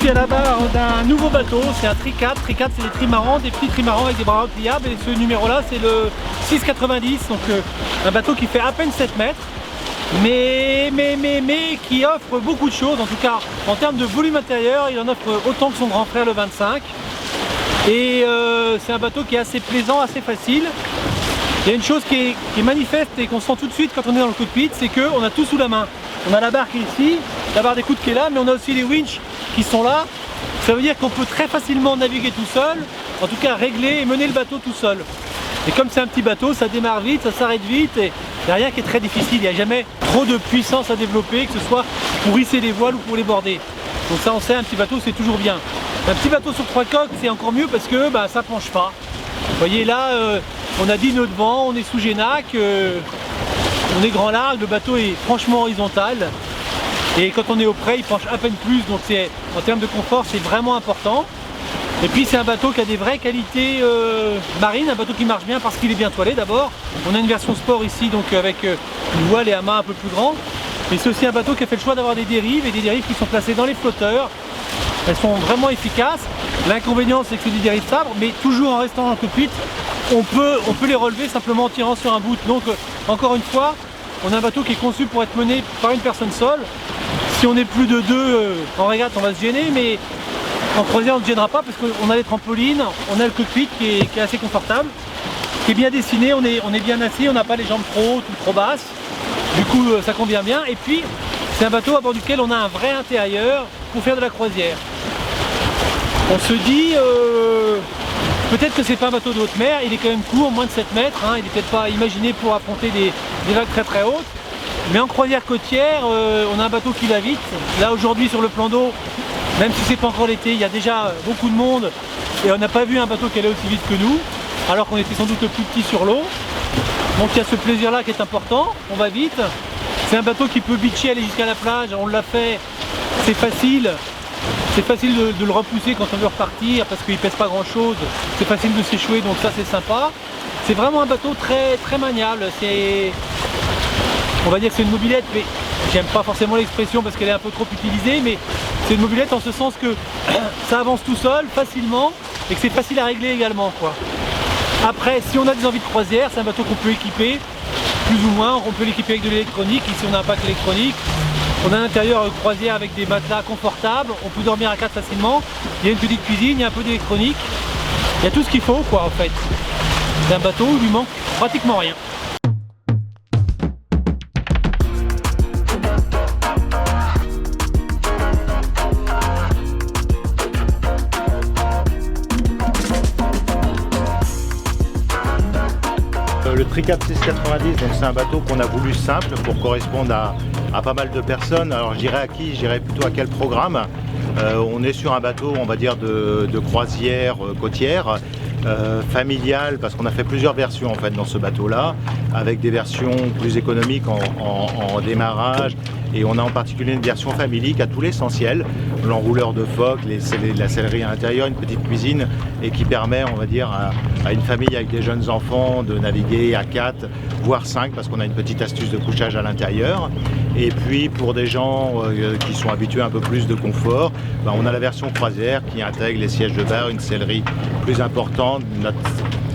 suis à la barre d'un nouveau bateau, c'est un Tri-4. Tri-4 c'est des trimarans, des petits trimarans avec des bras pliables, et ce numéro là c'est le 690, donc un bateau qui fait à peine 7 mètres, mais qui offre beaucoup de choses, en tout cas en termes de volume intérieur, il en offre autant que son grand frère le 25. Et c'est un bateau qui est assez plaisant, assez facile. Il y a une chose qui est manifeste et qu'on sent tout de suite quand on est dans le cockpit, c'est qu'on a tout sous la main. On a la barre qui est ici, la barre d'écoute qui est là, mais on a aussi les winches qui sont là. Ça veut dire qu'on peut très facilement naviguer tout seul, en tout cas régler et mener le bateau tout seul. Et comme c'est un petit bateau, ça démarre vite, ça s'arrête vite, et il n'y a rien qui est très difficile, il n'y a jamais trop de puissance à développer, que ce soit pour hisser les voiles ou pour les border. Donc ça on sait, un petit bateau c'est toujours bien. Un petit bateau sur 3 coques c'est encore mieux parce que ça penche pas. Vous voyez là, on a 10 nœuds de vent, on est sous Génac, on est grand large, le bateau est franchement horizontal. Et quand on est au près, il penche à peine plus, donc en termes de confort c'est vraiment important. Et puis c'est un bateau qui a des vraies qualités marines, un bateau qui marche bien parce qu'il est bien toilé d'abord. On a une version sport ici, donc avec une voile et un mât un peu plus grand. Mais c'est aussi un bateau qui a fait le choix d'avoir des dérives, et des dérives qui sont placées dans les flotteurs. Elles sont vraiment efficaces. L'inconvénient c'est que c'est des dérives sabres, mais toujours en restant dans le cockpit, on peut les relever simplement en tirant sur un bout. Donc encore une fois, on a un bateau qui est conçu pour être mené par une personne seule. Si on est plus de deux en régate, on va se gêner, mais en croisière on ne se gênera pas parce qu'on a les trampolines, on a le cockpit qui est assez confortable, qui est bien dessiné, on est bien assis, on n'a pas les jambes trop hautes ou trop basses. Du coup ça convient bien, et puis c'est un bateau à bord duquel on a un vrai intérieur pour faire de la croisière. On se dit peut-être que c'est pas un bateau de haute mer, il est quand même court, moins de 7 mètres, il n'est peut-être pas imaginé pour affronter des vagues très très hautes, mais en croisière côtière on a un bateau qui va vite. Là aujourd'hui sur le plan d'eau, même si c'est pas encore l'été, il y a déjà beaucoup de monde et on n'a pas vu un bateau qui allait aussi vite que nous, alors qu'on était sans doute le plus petit sur l'eau. Donc il y a ce plaisir là qui est important, on va vite. C'est un bateau qui peut beacher, aller jusqu'à la plage, on l'a fait, c'est facile. C'est facile de le repousser quand on veut repartir parce qu'il pèse pas grand chose, c'est facile de s'échouer, donc ça c'est sympa. C'est vraiment un bateau très très maniable, on va dire que c'est une mobilette, mais j'aime pas forcément l'expression parce qu'elle est un peu trop utilisée, mais c'est une mobilette en ce sens que ça avance tout seul, facilement, et que c'est facile à régler également, quoi. Après, si on a des envies de croisière, c'est un bateau qu'on peut équiper, plus ou moins, on peut l'équiper avec de l'électronique, ici on a un pack électronique. On a un intérieur croisière avec des matelas confortables, on peut dormir à 4 facilement, il y a une petite cuisine, il y a un peu d'électronique, il y a tout ce qu'il faut quoi en fait. C'est un bateau où il lui manque pratiquement rien. Le Tri-4 690, donc c'est un bateau qu'on a voulu simple pour correspondre à pas mal de personnes. Alors je dirais à qui? Je dirais plutôt à quel programme. On est sur un bateau, on va dire, de croisière côtière, familiale, parce qu'on a fait plusieurs versions en fait dans ce bateau-là, avec des versions plus économiques en démarrage, et on a en particulier une version family qui a tout l'essentiel, l'enrouleur de phoque, la sellerie à l'intérieur, une petite cuisine, et qui permet, on va dire, à une famille avec des jeunes enfants de naviguer à 4, voire 5, parce qu'on a une petite astuce de couchage à l'intérieur. Et puis pour des gens qui sont habitués à un peu plus de confort, on a la version croisière qui intègre les sièges de bar, une sellerie plus importante, notre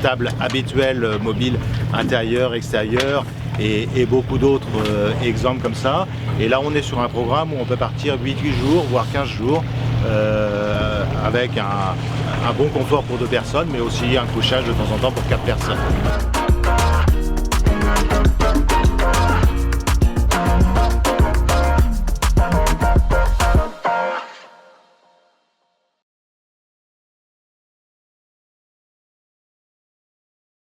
table habituelle mobile intérieure, extérieure, et beaucoup d'autres exemples comme ça. Et là on est sur un programme où on peut partir 8 jours, voire 15 jours, avec un bon confort pour 2 personnes, mais aussi un couchage de temps en temps pour 4 personnes.